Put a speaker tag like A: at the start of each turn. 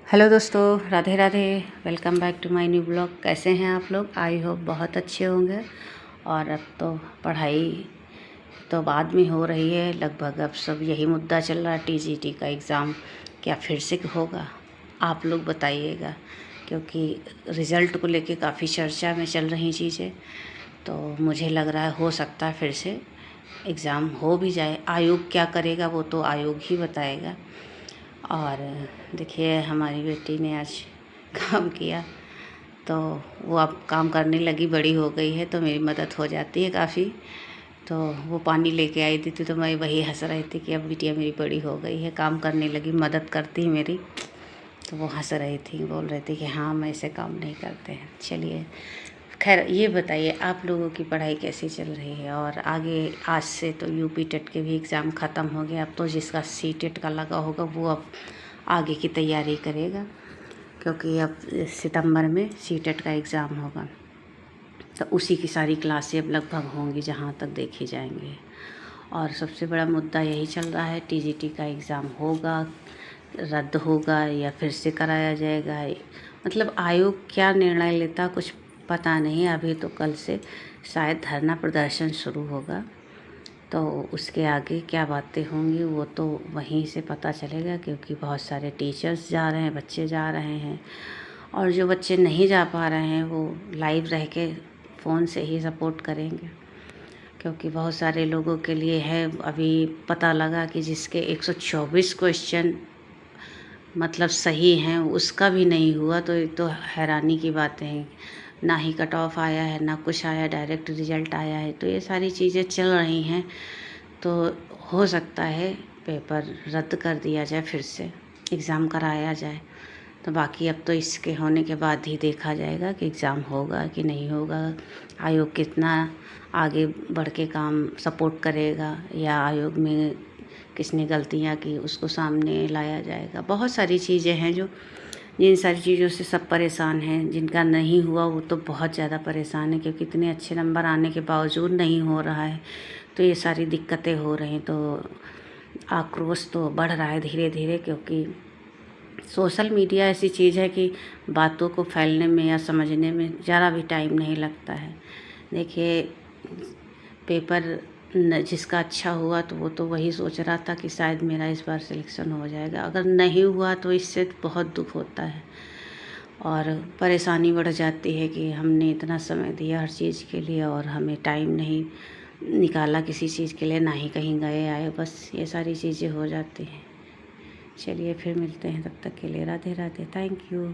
A: Hello दोस्तों, Radhe Radhe. Welcome back to my new blog. कैसे हैं आप लोग? आई होप बहुत अच्छे होंगे। और अब तो पढ़ाई तो बाद में हो रही है लगभग। अब सब यही मुद्दा चल रहा है, टीजीटी का एग्ज़ाम क्या फिर से होगा? आप लोग बताइएगा, क्योंकि रिज़ल्ट को लेके काफ़ी चर्चा में चल रही चीज़ें। तो मुझे लग रहा है हो सकता है फिर से एग्ज़ाम हो भी जाए। आयोग क्या करेगा वो तो आयोग ही बताएगा। और देखिए, हमारी बेटी ने आज काम किया तो वो अब काम करने लगी, बड़ी हो गई है तो मेरी मदद हो जाती है काफ़ी। तो वो पानी लेके आई थी तो मैं वही हंस रही थी कि अब बिटिया मेरी बड़ी हो गई है, काम करने लगी, मदद करती है मेरी। तो वो हंस रही थी, बोल रही थी कि हाँ, हम ऐसे काम नहीं करते हैं। चलिए, खैर ये बताइए आप लोगों की पढ़ाई कैसी चल रही है? और आगे आज से तो यूपी टेट के भी एग्ज़ाम ख़त्म हो गया। अब तो जिसका सी टेट का लगा होगा वो अब आगे की तैयारी करेगा, क्योंकि अब सितंबर में सी टेट का एग्ज़ाम होगा। तो उसी की सारी क्लासें अब लगभग होंगी जहाँ तक देखी जाएंगे। और सबसे बड़ा मुद्दा यही चल रहा है, टीजीटी का एग्ज़ाम होगा, रद्द होगा या फिर से कराया जाएगा। मतलब आयोग क्या निर्णय लेता कुछ पता नहीं। अभी तो कल से शायद धरना प्रदर्शन शुरू होगा, तो उसके आगे क्या बातें होंगी वो तो वहीं से पता चलेगा, क्योंकि बहुत सारे टीचर्स जा रहे हैं, बच्चे जा रहे हैं। और जो बच्चे नहीं जा पा रहे हैं वो लाइव रह के फ़ोन से ही सपोर्ट करेंगे, क्योंकि बहुत सारे लोगों के लिए है। अभी पता लगा कि जिसके 124 क्वेश्चन मतलब सही हैं उसका भी नहीं हुआ, तो ये तो हैरानी की बातें हैं। ना ही कट ऑफ आया है, ना कुछ आया, डायरेक्ट रिजल्ट आया है। तो ये सारी चीज़ें चल रही हैं। तो हो सकता है पेपर रद्द कर दिया जाए, फिर से एग्ज़ाम कराया जाए। तो बाकी अब तो इसके होने के बाद ही देखा जाएगा कि एग्ज़ाम होगा कि नहीं होगा। आयोग कितना आगे बढ़ के काम सपोर्ट करेगा, या आयोग में किसने गलतियाँ की उसको सामने लाया जाएगा। बहुत सारी चीज़ें हैं जो, जिन सारी चीज़ों से सब परेशान हैं। जिनका नहीं हुआ वो तो बहुत ज़्यादा परेशान है, क्योंकि इतने अच्छे नंबर आने के बावजूद नहीं हो रहा है। तो ये सारी दिक्कतें हो रही हैं। तो आक्रोश तो बढ़ रहा है धीरे धीरे, क्योंकि सोशल मीडिया ऐसी चीज़ है कि बातों को फैलने में या समझने में ज़रा भी टाइम नहीं लगता है। देखिए, पेपर जिसका अच्छा हुआ तो वो तो वही सोच रहा था कि शायद मेरा इस बार सिलेक्शन हो जाएगा। अगर नहीं हुआ तो इससे बहुत दुख होता है और परेशानी बढ़ जाती है कि हमने इतना समय दिया हर चीज़ के लिए और हमें टाइम नहीं निकाला किसी चीज़ के लिए, ना ही कहीं गए आए। बस ये सारी चीज़ें हो जाती हैं। चलिए फिर मिलते हैं, तब तक के लिए राधे राधे। Thank you.